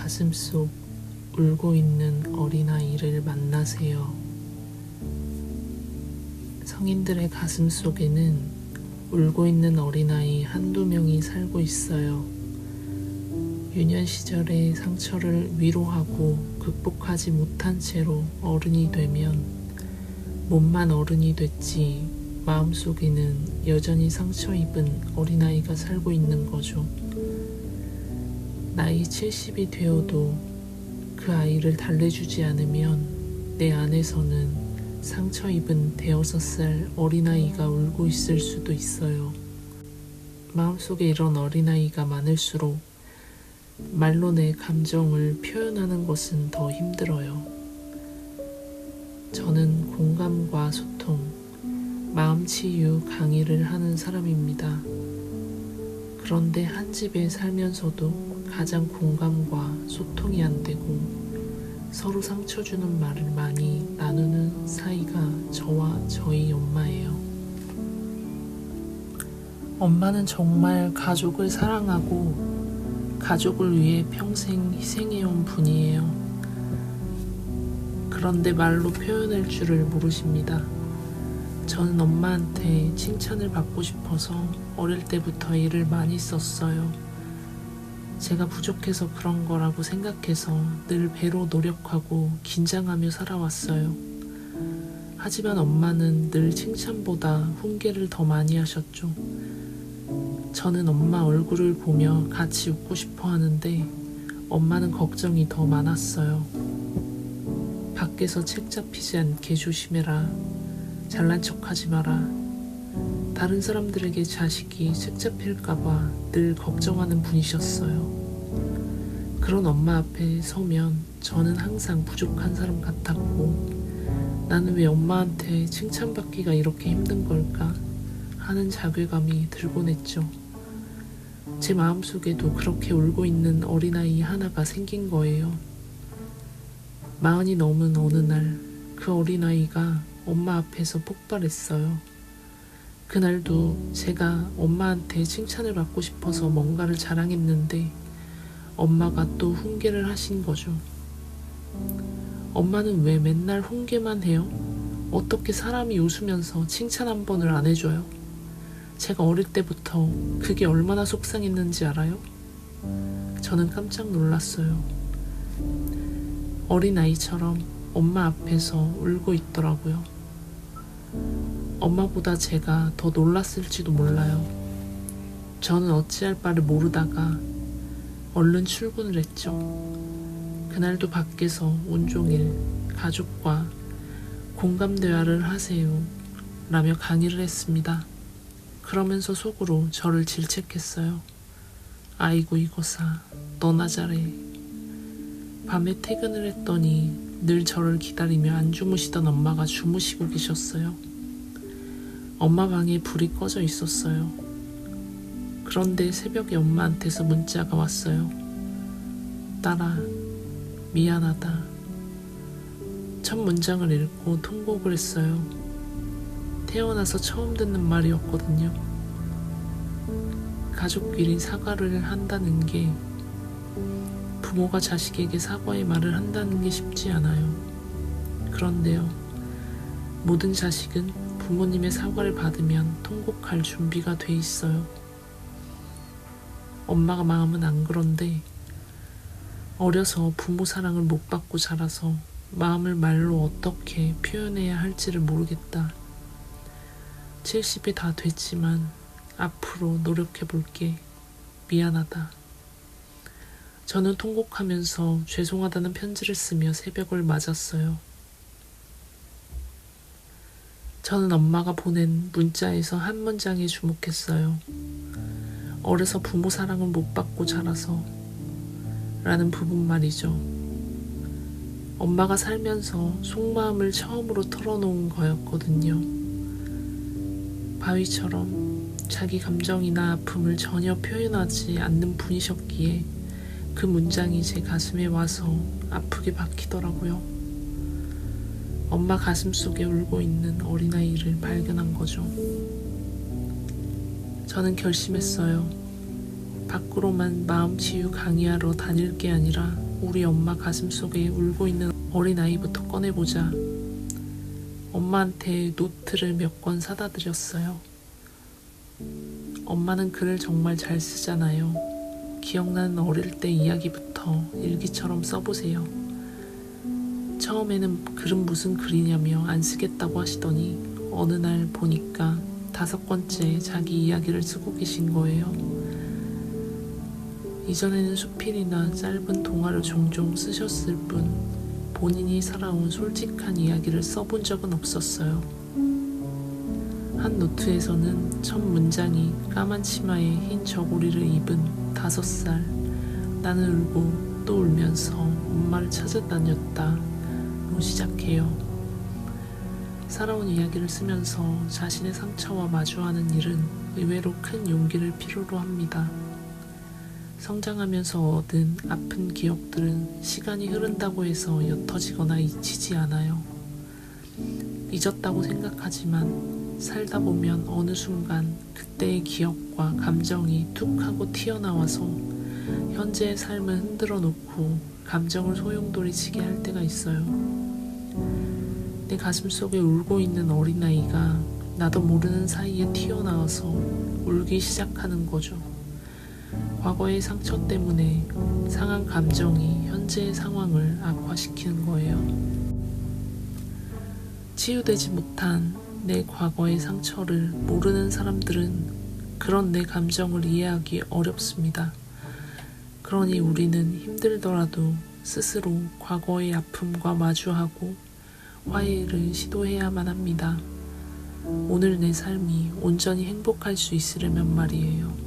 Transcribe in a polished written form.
가슴속 울고 있는 어린아이를 만나세요. 성인들의 가슴속에는 울고 있는 어린아이 한두 명이 살고 있어요. 유년 시절의 상처를 위로하고 극복하지 못한 채로 어른이 되면 몸만 어른이 됐지 마음속에는 여전히 상처 입은 어린아이가 살고 있는 거죠. 나이 70이 되어도 그 아이를 달래주지 않으면 내 안에서는 상처 입은 5살 어린아이가 울고 있을 수도 있어요. 마음속에 이런 어린아이가 많을수록 말로 내 감정을 표현하는 것은 더 힘들어요. 저는 공감과 소통, 마음치유 강의를 하는 사람입니다. 그런데 한 집에 살면서도 가장 공감과 소통이 안 되고 서로 상처 주는 말을 많이 나누는 사이가 저와 저희 엄마예요. 엄마는 정말 가족을 사랑하고 가족을 위해 평생 희생해온 분이에요. 그런데 말로 표현할 줄을 모르십니다. 저는 엄마한테 칭찬을 받고 싶어서 어릴 때부터 애를 많이 썼어요. 제가 부족해서 그런 거라고 생각해서 늘 배로 노력하고 긴장하며 살아왔어요. 하지만 엄마는 늘 칭찬보다 훈계를 더 많이 하셨죠. 저는 엄마 얼굴을 보며 같이 웃고 싶어 하는데 엄마는 걱정이 더 많았어요. 밖에서 책 잡히지 않게 조심해라. 잘난 척하지 마라. 다른 사람들에게 자식이 책 잡힐까봐 늘 걱정하는 분이셨어요. 그런 엄마 앞에 서면 저는 항상 부족한 사람 같았고 나는 왜 엄마한테 칭찬받기가 이렇게 힘든 걸까 하는 자괴감이 들곤 했죠. 제 마음속에도 그렇게 울고 있는 어린아이 하나가 생긴 거예요. 40이 넘은 어느 날 그 어린아이가 엄마 앞에서 폭발했어요. 그날도 제가 엄마한테 칭찬을 받고 싶어서 뭔가를 자랑했는데 엄마가 또 훈계를 하신 거죠. 엄마는 왜 맨날 훈계만 해요? 어떻게 사람이 웃으면서 칭찬 한 번을 안 해줘요? 제가 어릴 때부터 그게 얼마나 속상했는지 알아요? 저는 깜짝 놀랐어요. 어린아이처럼 엄마 앞에서 울고 있더라고요. 엄마보다 제가 더 놀랐을지도 몰라요. 저는 어찌할 바를 모르다가 얼른 출근을 했죠. 그날도 밖에서 온종일 가족과 공감 대화를 하세요 라며 강의를 했습니다. 그러면서 속으로 저를 질책했어요. 아이고 이거사 너나 잘해. 밤에 퇴근을 했더니 늘 저를 기다리며 안 주무시던 엄마가 주무시고 계셨어요. 엄마 방에 불이 꺼져 있었어요. 그런데 새벽에 엄마한테서 문자가 왔어요. 딸아, 미안하다. 첫 문장을 읽고 통곡을 했어요. 태어나서 처음 듣는 말이었거든요. 가족끼리 사과를 한다는 게 부모가 자식에게 사과의 말을 한다는 게 쉽지 않아요. 그런데요, 모든 자식은 부모님의 사과를 받으면 통곡할 준비가 돼 있어요. 엄마가 마음은 안 그런데 어려서 부모 사랑을 못 받고 자라서 마음을 말로 어떻게 표현해야 할지를 모르겠다. 70이 다 됐지만 앞으로 노력해볼게. 미안하다. 저는 통곡하면서 죄송하다는 편지를 쓰며 새벽을 맞았어요. 저는 엄마가 보낸 문자에서 한 문장에 주목했어요. 어려서 부모 사랑을 못 받고 자라서 라는 부분 말이죠. 엄마가 살면서 속마음을 처음으로 털어놓은 거였거든요. 바위처럼 자기 감정이나 아픔을 전혀 표현하지 않는 분이셨기에 그 문장이 제 가슴에 와서 아프게 박히더라고요. 엄마 가슴속에 울고 있는 어린아이를 발견한 거죠. 저는 결심했어요. 밖으로만 마음치유 강의하러 다닐 게 아니라 우리 엄마 가슴속에 울고 있는 어린아이부터 꺼내보자. 엄마한테 노트를 몇 권 사다 드렸어요. 엄마는 글을 정말 잘 쓰잖아요. 기억나는 어릴 때 이야기부터 일기처럼 써보세요. 처음에는 글은 무슨 글이냐며 안 쓰겠다고 하시더니 어느 날 보니까 5권째 자기 이야기를 쓰고 계신 거예요. 이전에는 수필이나 짧은 동화를 종종 쓰셨을 뿐 본인이 살아온 솔직한 이야기를 써본 적은 없었어요. 한 노트에서는 첫 문장이 까만 치마에 흰 저고리를 입은 5살, 나는 울고 또 울면서 엄마를 찾아다녔다 로 시작해요. 살아온 이야기를 쓰면서 자신의 상처와 마주하는 일은 의외로 큰 용기를 필요로 합니다. 성장하면서 얻은 아픈 기억들은 시간이 흐른다고 해서 옅어지거나 잊히지 않아요. 잊었다고 생각하지만 살다 보면 어느 순간 그때의 기억과 감정이 툭 하고 튀어나와서 현재의 삶을 흔들어 놓고 감정을 소용돌이치게 할 때가 있어요. 내 가슴속에 울고 있는 어린아이가 나도 모르는 사이에 튀어나와서 울기 시작하는 거죠. 과거의 상처 때문에 상한 감정이 현재의 상황을 악화시키는 거예요. 치유되지 못한 내 과거의 상처를 모르는 사람들은 그런 내 감정을 이해하기 어렵습니다. 그러니 우리는 힘들더라도 스스로 과거의 아픔과 마주하고 화해를 시도해야만 합니다. 오늘 내 삶이 온전히 행복할 수 있으려면 말이에요.